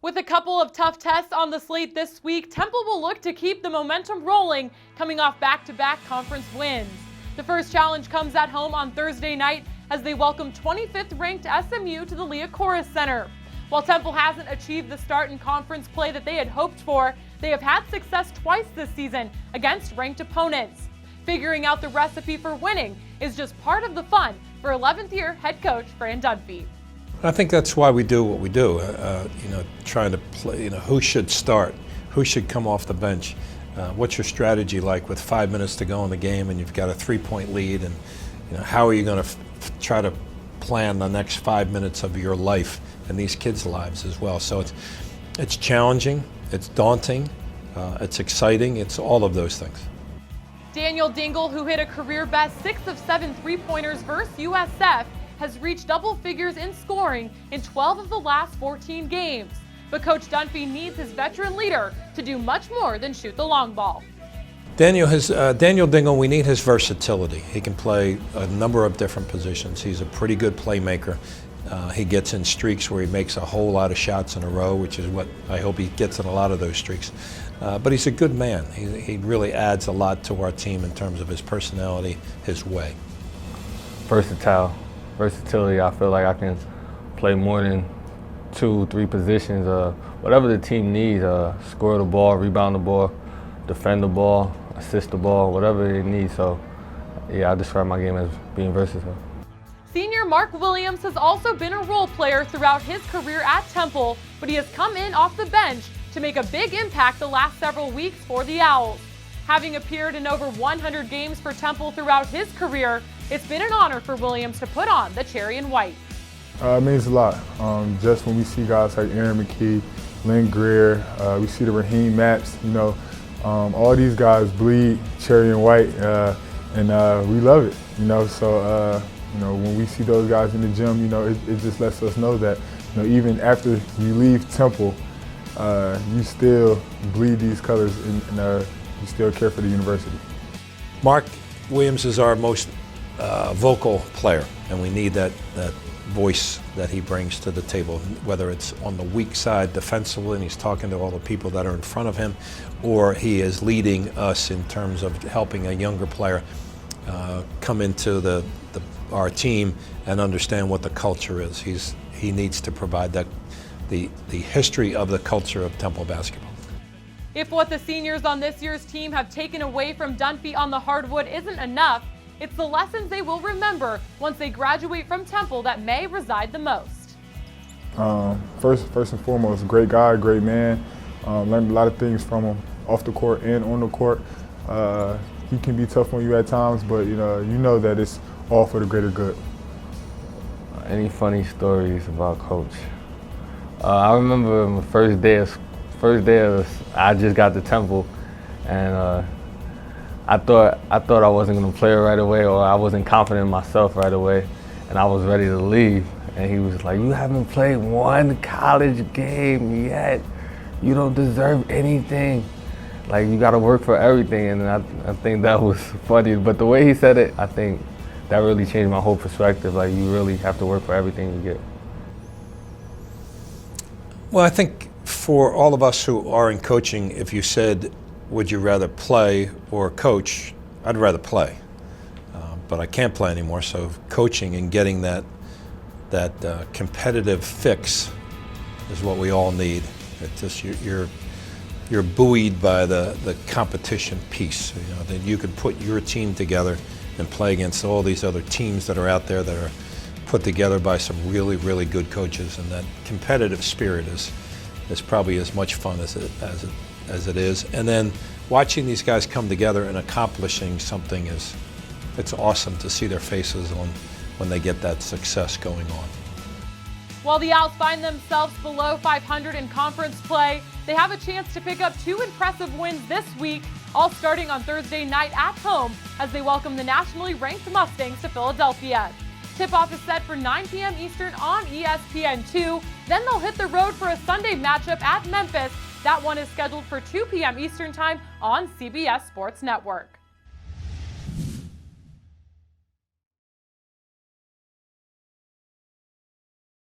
With a couple of tough tests on the slate this week, Temple will look to keep the momentum rolling, coming off back-to-back conference wins. The first challenge comes at home on Thursday night as they welcome 25th-ranked SMU to the Liacouras Center. While Temple hasn't achieved the start in conference play that they had hoped for, they have had success twice this season against ranked opponents. Figuring out the recipe for winning is just part of the fun for 11th-year head coach Fran Dunphy. I think that's why we do what we do, trying to play, who should start, who should come off the bench, what's your strategy like with 5 minutes to go in the game and you've got a 3-point lead, and how are you going to try to plan the next 5 minutes of your life and these kids' lives as well. So it's challenging, it's daunting, it's exciting, it's all of those things. Daniel Dingle, who hit a career-best 6 of 7 3-pointers versus USF, has reached double figures in scoring in 12 of the last 14 games. But Coach Dunphy needs his veteran leader to do much more than shoot the long ball. Daniel Dingle, we need his versatility. He can play a number of different positions. He's a pretty good playmaker. He gets in streaks where he makes a whole lot of shots in a row, which is what I hope he gets in a lot of those streaks. But he's a good man. He really adds a lot to our team in terms of his personality, his way. Versatility, I feel like I can play more than 2-3 positions. Whatever the team needs, score the ball, rebound the ball, defend the ball, assist the ball, whatever it needs. So, yeah, I describe my game as being versatile. Senior Mark Williams has also been a role player throughout his career at Temple, but he has come in off the bench to make a big impact the last several weeks for the Owls. Having appeared in over 100 games for Temple throughout his career, it's been an honor for Williams to put on the cherry and white. It means a lot. Just when we see guys like Aaron McKee, Lynn Greer, we see the Raheem Matts, all these guys bleed cherry and white, and we love it, So, when we see those guys in the gym, it just lets us know that, even after you leave Temple, you still bleed these colors and you still care for the university. Mark Williams is our most vocal player, and we need that voice that he brings to the table, whether it's on the weak side defensively and he's talking to all the people that are in front of him, or he is leading us in terms of helping a younger player come into our team and understand what the culture is. He needs to provide the history of the culture of Temple basketball. If what the seniors on this year's team have taken away from Dunphy on the hardwood isn't enough, it's the lessons they will remember once they graduate from Temple that may reside the most. First and foremost, great guy, great man. Learned a lot of things from him off the court and on the court. He can be tough on you at times, but you know that it's all for the greater good. Any funny stories about Coach? I remember my first day I just got to Temple, and I thought I wasn't going to play right away, or I wasn't confident in myself right away, and I was ready to leave. And he was like, "You haven't played one college game yet. You don't deserve anything. Like, you got to work for everything." And I think that was funny. But the way he said it, I think that really changed my whole perspective. Like, you really have to work for everything you get. Well, I think for all of us who are in coaching, if you said, would you rather play or coach, I'd rather play. But I can't play anymore, so coaching and getting that competitive fix is what we all need. It's just you're buoyed by the competition piece, that you could put your team together and play against all these other teams that are out there that are put together by some really, really good coaches, and that competitive spirit is probably as much fun as it is. And then watching these guys come together and accomplishing something it's awesome to see their faces when they get that success going on. While the Owls find themselves below 500 in conference play, they have a chance to pick up 2 impressive wins this week, all starting on Thursday night at home as they welcome the nationally ranked Mustangs to Philadelphia. Tip-off is set for 9 p.m. Eastern on ESPN2. Then they'll hit the road for a Sunday matchup at Memphis. That one is scheduled for 2 p.m. Eastern Time on CBS Sports Network.